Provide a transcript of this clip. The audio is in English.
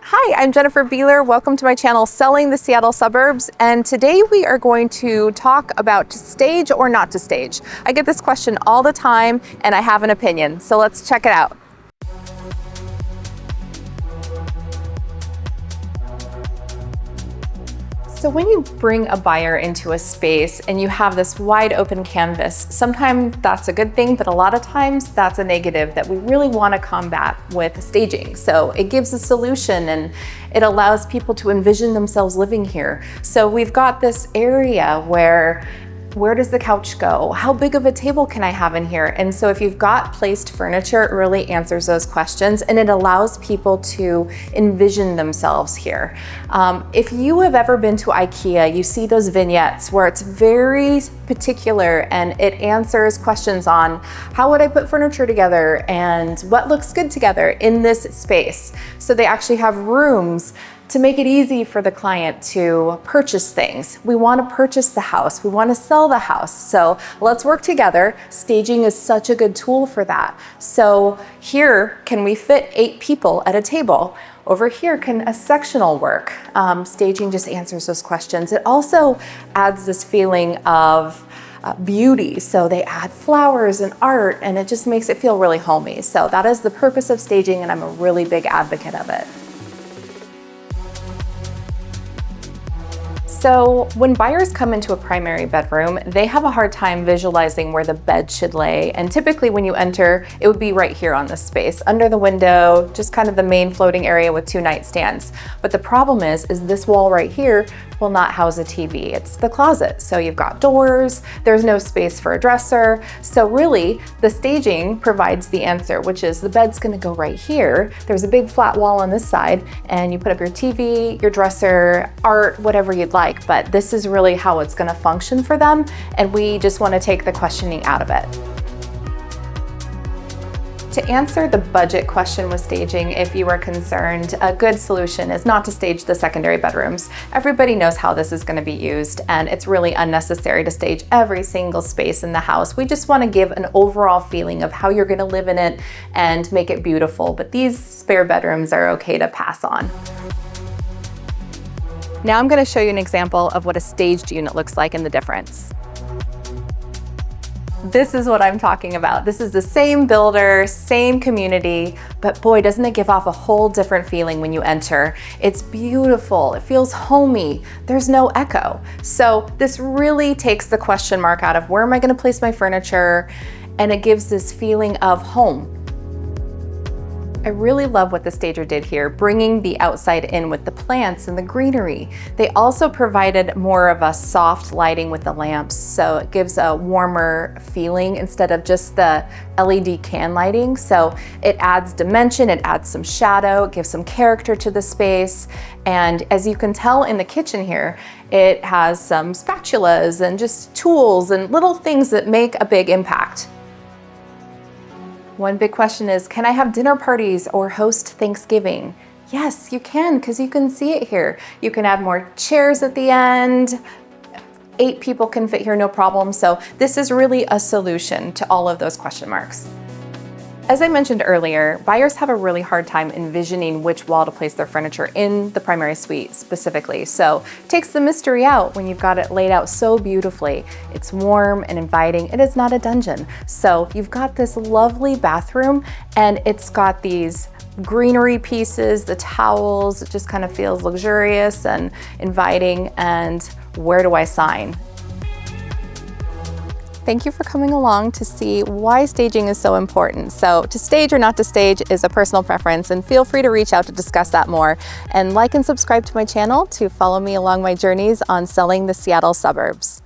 Hi, I'm Jennifer Beeler. Welcome to my channel, Selling the Seattle Suburbs. And today we are going to talk about to stage or not to stage. I get this question all the time and I have an opinion. So let's check it out. So when you bring a buyer into a space and you have this wide open canvas, sometimes that's a good thing, but a lot of times that's a negative that we really want to combat with staging. So it gives a solution and it allows people to envision themselves living here. So we've got this area where does the couch go? How big of a table can I have in here? And so if you've got placed furniture, it really answers those questions and it allows people to envision themselves here. If you have ever been to IKEA, you see those vignettes where it's very particular and it answers questions on how would I put furniture together and what looks good together in this space. So they actually have rooms to make it easy for the client to purchase things. We want to purchase the house. We want to sell the house. So let's work together. Staging is such a good tool for that. So here, can we fit 8 people at a table? Over here, can a sectional work? Staging just answers those questions. It also adds this feeling of beauty. So they add flowers and art and it just makes it feel really homey. So that is the purpose of staging and I'm a really big advocate of it. So when buyers come into a primary bedroom, they have a hard time visualizing where the bed should lay. And typically when you enter, it would be right here on this space, under the window, just kind of the main floating area with 2 nightstands. But the problem is this wall right here will not house a TV. It's the closet. So you've got doors, there's no space for a dresser. So really the staging provides the answer, which is the bed's gonna go right here. There's a big flat wall on this side and you put up your TV, your dresser, art, whatever you'd like. But this is really how it's gonna function for them. And we just wanna take the questioning out of it. To answer the budget question with staging, if you are concerned, a good solution is not to stage the secondary bedrooms. Everybody knows how this is going to be used, and it's really unnecessary to stage every single space in the house. We just want to give an overall feeling of how you're going to live in it and make it beautiful, but these spare bedrooms are okay to pass on. Now I'm going to show you an example of what a staged unit looks like and the difference. This is what I'm talking about. This is the same builder, same community, but boy, doesn't it give off a whole different feeling when you enter. It's beautiful, it feels homey, there's no echo. So this really takes the question mark out of where am I gonna place my furniture, and it gives this feeling of home. I really love what the stager did here, bringing the outside in with the plants and the greenery. They also provided more of a soft lighting with the lamps, so it gives a warmer feeling instead of just the LED can lighting. So it adds dimension, it adds some shadow, it gives some character to the space. And as you can tell in the kitchen here, it has some spatulas and just tools and little things that make a big impact. One big question is, can I have dinner parties or host Thanksgiving? Yes, you can, because you can see it here. You can add more chairs at the end. 8 people can fit here, no problem. So this is really a solution to all of those question marks. As I mentioned earlier, buyers have a really hard time envisioning which wall to place their furniture in the primary suite specifically. So it takes the mystery out when you've got it laid out so beautifully. It's warm and inviting. It is not a dungeon. So you've got this lovely bathroom and it's got these greenery pieces, the towels. It just kind of feels luxurious and inviting. And where do I sign? Thank you for coming along to see why staging is so important. So to stage or not to stage is a personal preference, and feel free to reach out to discuss that more. And like and subscribe to my channel to follow me along my journeys on selling the Seattle suburbs.